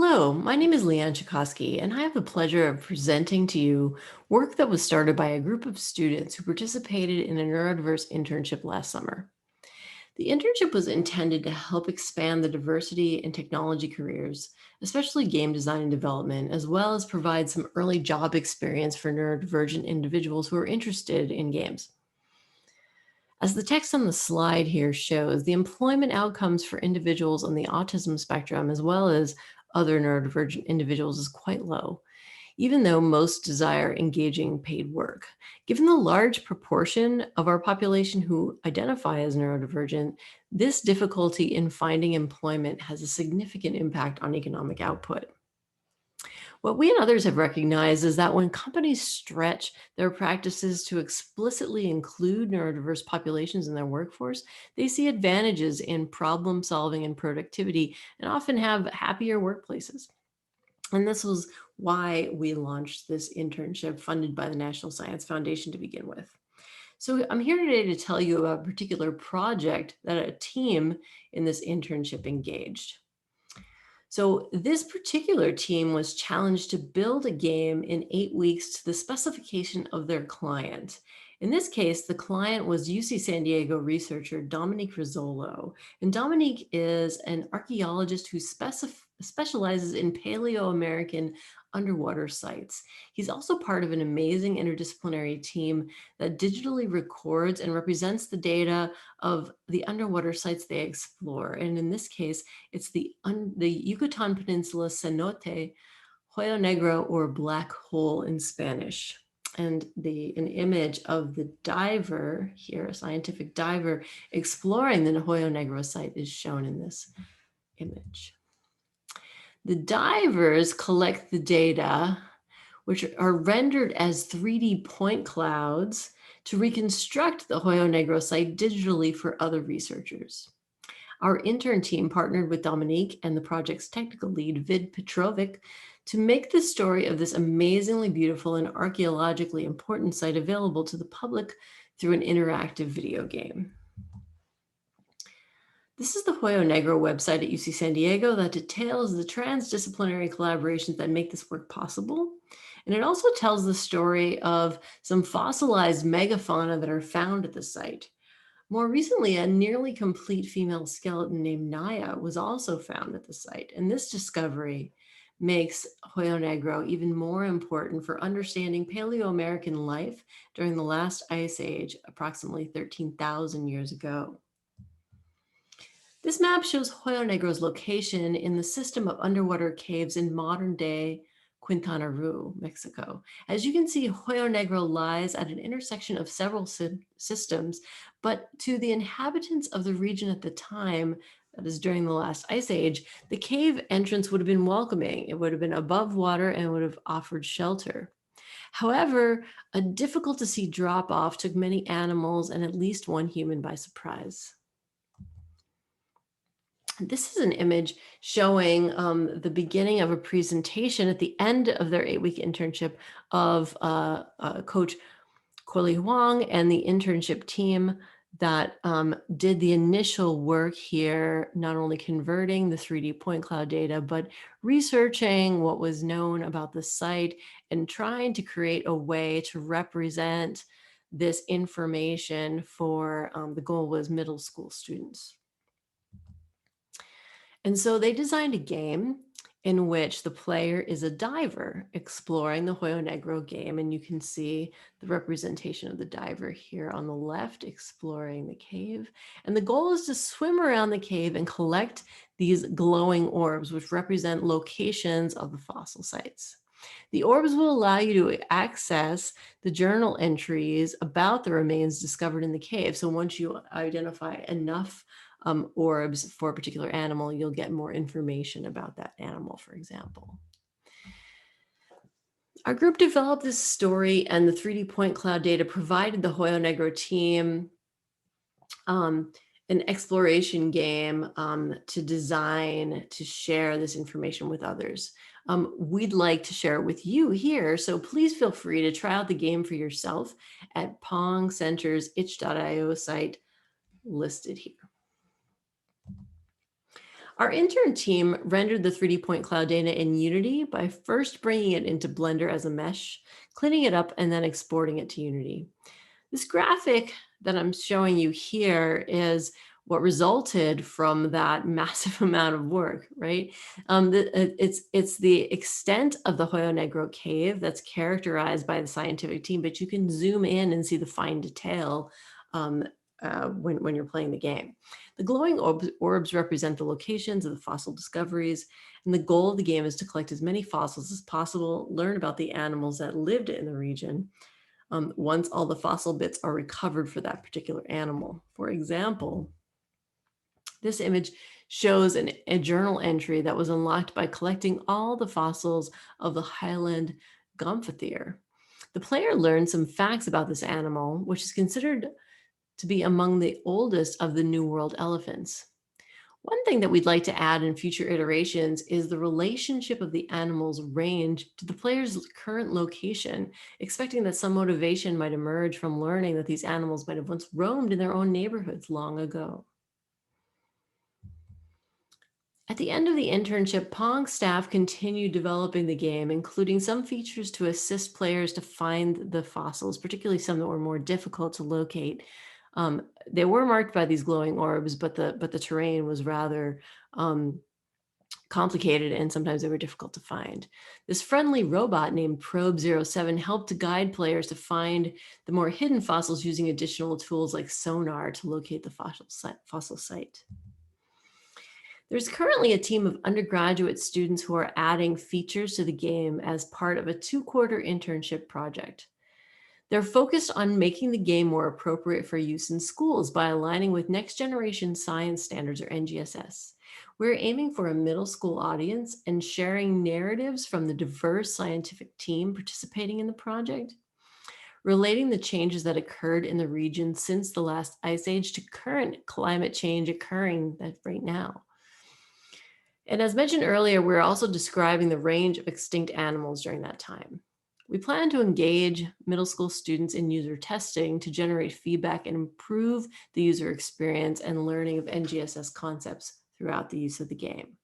Hello, my name is Leanne Chakosky, and I have the pleasure of presenting to you work that was started by a group of students who participated in a neurodiverse internship last summer. The internship was intended to help expand the diversity in technology careers, especially game design and development, as well as provide some early job experience for neurodivergent individuals who are interested in games. As the text on the slide here shows, the employment outcomes for individuals on the autism spectrum, as well as other neurodivergent individuals, is quite low, even though most desire engaging paid work. Given the large proportion of our population who identify as neurodivergent, this difficulty in finding employment has a significant impact on economic output. What we and others have recognized is that when companies stretch their practices to explicitly include neurodiverse populations in their workforce, they see advantages in problem solving and productivity and often have happier workplaces. And this was why we launched this internship funded by the National Science Foundation to begin with. So I'm here today to tell you about a particular project that a team in this internship engaged. So this particular team was challenged to build a game in 8 weeks to the specification of their client. In this case, the client was UC San Diego researcher Dominique Rizzolo. And Dominique is an archaeologist who specializes in Paleo-American underwater sites. He's also part of an amazing interdisciplinary team that digitally records and represents the data of the underwater sites they explore. And in this case, it's the Yucatan Peninsula cenote, Hoyo Negro, or black hole in Spanish. And an image of the diver here, a scientific diver exploring the Hoyo Negro site, is shown in this image. The divers collect the data, which are rendered as 3D point clouds to reconstruct the Hoyo Negro site digitally for other researchers. Our intern team partnered with Dominique and the project's technical lead, Vid Petrovic, to make the story of this amazingly beautiful and archaeologically important site available to the public through an interactive video game. This is the Hoyo Negro website at UC San Diego that details the transdisciplinary collaborations that make this work possible. And it also tells the story of some fossilized megafauna that are found at the site. More recently, a nearly complete female skeleton named Naya was also found at the site. And this discovery makes Hoyo Negro even more important for understanding Paleo-American life during the last ice age, approximately 13,000 years ago. This map shows Hoyo Negro's location in the system of underwater caves in modern-day Quintana Roo, Mexico. As you can see, Hoyo Negro lies at an intersection of several systems, but to the inhabitants of the region at the time, that is during the last ice age, the cave entrance would have been welcoming. It would have been above water and would have offered shelter. However, a difficult to see drop off took many animals and at least one human by surprise. This is an image showing the beginning of a presentation at the end of their 8-week internship of Coach Quili Huang and the internship team that did the initial work here, not only converting the 3D point cloud data, but researching what was known about the site and trying to create a way to represent this information for the goal was middle school students. And so they designed a game in which the player is a diver exploring the Hoyo Negro game. And you can see the representation of the diver here on the left, exploring the cave. And the goal is to swim around the cave and collect these glowing orbs, which represent locations of the fossil sites. The orbs will allow you to access the journal entries about the remains discovered in the cave. So once you identify enough orbs for a particular animal, you'll get more information about that animal, for example. Our group developed this story, and the 3D point cloud data provided the Hoyo Negro team an exploration game to design, to share this information with others. We'd like to share it with you here, so please feel free to try out the game for yourself at Pong Center's itch.io site listed here. Our intern team rendered the 3D point cloud data in Unity by first bringing it into Blender as a mesh, cleaning it up, and then exporting it to Unity. This graphic that I'm showing you here is what resulted from that massive amount of work, right? It's the extent of the Hoyo Negro cave that's characterized by the scientific team, but you can zoom in and see the fine detail um, when you're playing the game. The glowing orbs represent the locations of the fossil discoveries, and the goal of the game is to collect as many fossils as possible, learn about the animals that lived in the region, once all the fossil bits are recovered for that particular animal. For example, this image shows a journal entry that was unlocked by collecting all the fossils of the Highland Gomphotherium. The player learned some facts about this animal, which is considered to be among the oldest of the New World elephants. One thing that we'd like to add in future iterations is the relationship of the animal's range to the player's current location, expecting that some motivation might emerge from learning that these animals might have once roamed in their own neighborhoods long ago. At the end of the internship, Pong staff continued developing the game, including some features to assist players to find the fossils, particularly some that were more difficult to locate. They were marked by these glowing orbs, but the terrain was rather complicated, and sometimes they were difficult to find. This friendly robot named Probe07 helped to guide players to find the more hidden fossils using additional tools like sonar to locate the fossil site. There's currently a team of undergraduate students who are adding features to the game as part of a 2-quarter internship project. They're focused on making the game more appropriate for use in schools by aligning with Next Generation Science Standards, or NGSS. We're aiming for a middle school audience and sharing narratives from the diverse scientific team participating in the project, relating the changes that occurred in the region since the last ice age to current climate change occurring right now. And as mentioned earlier, we're also describing the range of extinct animals during that time. We plan to engage middle school students in user testing to generate feedback and improve the user experience and learning of NGSS concepts throughout the use of the game.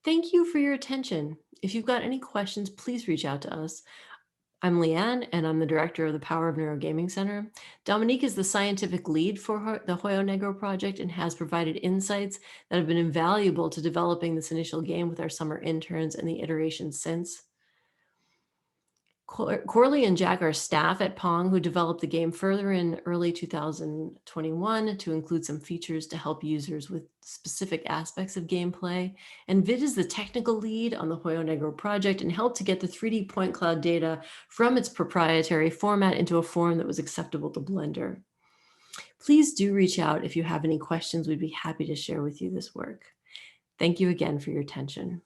Thank you for your attention. If you've got any questions, please reach out to us. I'm Leanne, and I'm the director of the Power of Neurogaming Center. Dominique is the scientific lead for the Hoyo Negro project and has provided insights that have been invaluable to developing this initial game with our summer interns and the iterations since. Corley and Jack are staff at Pong who developed the game further in early 2021 to include some features to help users with specific aspects of gameplay. And Vid is the technical lead on the Hoyo Negro project and helped to get the 3D point cloud data from its proprietary format into a form that was acceptable to Blender. Please do reach out if you have any questions. We'd be happy to share with you this work. Thank you again for your attention.